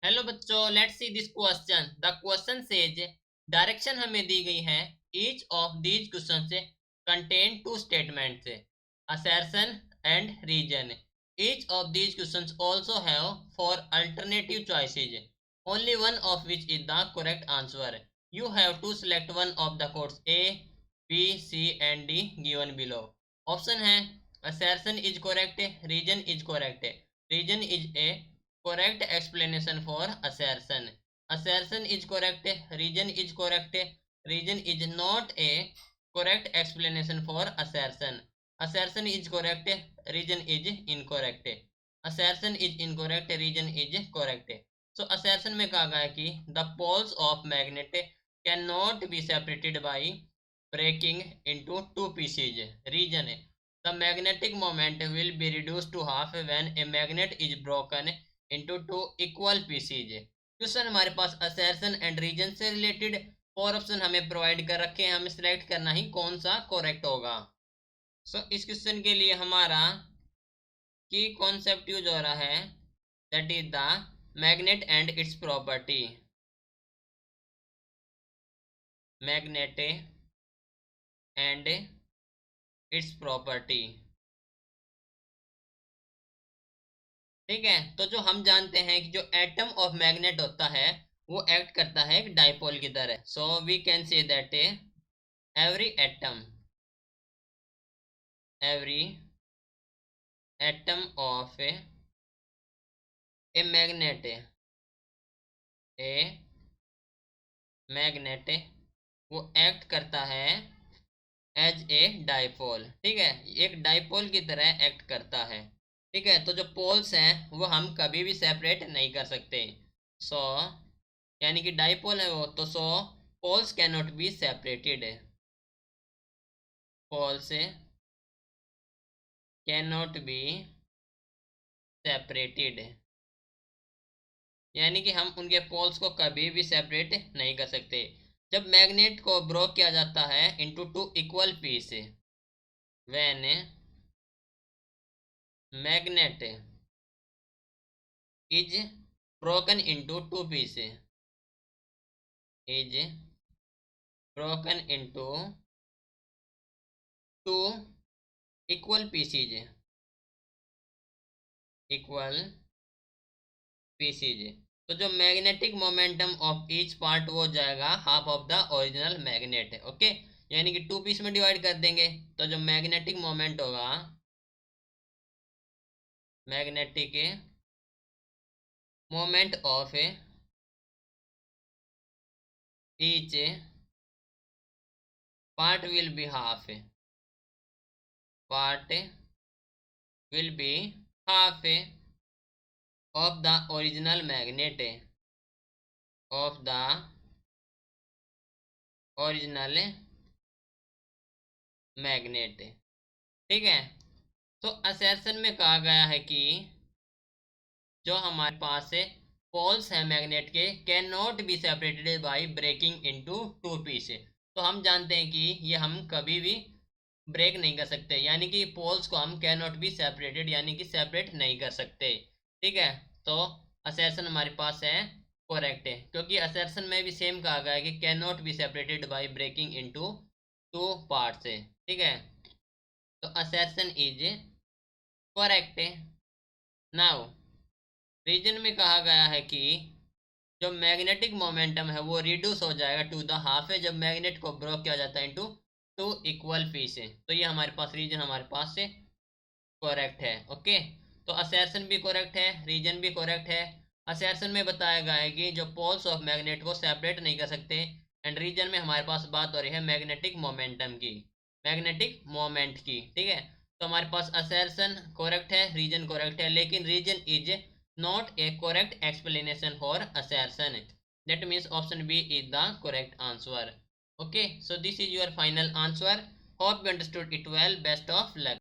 Hello बच्चों, let's see this question. The question says direction हमें दी गई है। ईच ऑफ दीज क्वेश्चन से contain two statements, assertion and reason. Each of these questions also have four alternative choices, only one of which is the correct answer. You have to select one of the codes A, B, C and D given below. Option है assertion is correct, reason is correct, reason is a correct explanation for assertion, assertion is correct, reason is not a correct explanation for assertion, assertion is correct, reason is incorrect, assertion is incorrect, reason is correct। so assertion में कहा गया कि the poles of magnet cannot be separated by breaking into two pieces। reason, the magnetic moment will be reduced to half when a magnet is broken into two equal pieces। Question हमारे पास assertion and reason से related four option हमें provide कर रखे हैं, हमें select करना ही कौन सा करेक्ट होगा। इस क्वेश्चन के लिए हमारा की कॉन्सेप्ट यूज हो रहा है, that is the magnet and it's property. Magnet and it's property, ठीक है। तो जो हम जानते हैं कि जो एटम ऑफ मैग्नेट होता है वो एक्ट करता है एक डाइपोल की तरह। So we can say that every atom of a magnet, वो एक्ट करता है एज ए डाइपोल, ठीक है, एक डाइपोल की तरह एक्ट करता है, ठीक है। तो जो पोल्स हैं वो हम कभी भी सेपरेट नहीं कर सकते। सो यानी कि डाइपोल है वो, तो poles can not be separated, poles can not be separated, यानी कि हम उनके पोल्स को कभी भी सेपरेट नहीं कर सकते। जब मैग्नेट को ब्रोक किया जाता है into two equal piece, when magnet is broken into two pieces, is broken into two equal pieces, तो जो magnetic momentum of each part वो जाएगा half of the original magnet. Okay, यानी कि टू पीस में डिवाइड कर देंगे तो जो मैग्नेटिक मोमेंट होगा, magnetic moment of each part will be half, of the original magnet, of the original magnet, ठीक है। तो assertion में कहा गया है कि जो हमारे पास है पोल्स है मैग्नेट के can not be separated by breaking into two piece. तो हम जानते हैं कि ये हम कभी भी ब्रेक नहीं कर सकते, यानी कि पोल्स को हम कैन नॉट बी सेपरेटेड यानी कि सेपरेट नहीं कर सकते, ठीक है। तो असर्शन हमारे पास है करेक्ट है, क्योंकि असर्शन में भी सेम कहा गया है कि can not be separated by breaking into two parts है, ठीक है। तो असर्शन इज करेक्ट है। नाउ रीजन में कहा गया है कि जो मैग्नेटिक मोमेंटम है वो रिड्यूस हो जाएगा टू द हाफ है जब मैग्नेट को ब्रोक किया जाता है इनटू टू इक्वल पीस है। तो ये हमारे पास रीजन हमारे पास से करेक्ट है। ओके, तो असर्शन भी करेक्ट है, रीजन भी करेक्ट है। असर्शन में बताया गया है कि जो पोल्स ऑफ मैग्नेट को सेपरेट नहीं कर सकते, एंड रीजन में हमारे पास बात हो रही है मैग्नेटिक मोमेंटम की, मैग्नेटिक मोमेंट की, ठीक है। तो हमारे पास असर्शन करेक्ट है, रीजन करेक्ट है, लेकिन reason is not a correct explanation for assertion, that means option B is the correct answer। Okay, so this is your final answer, hope you understood it well, best of luck।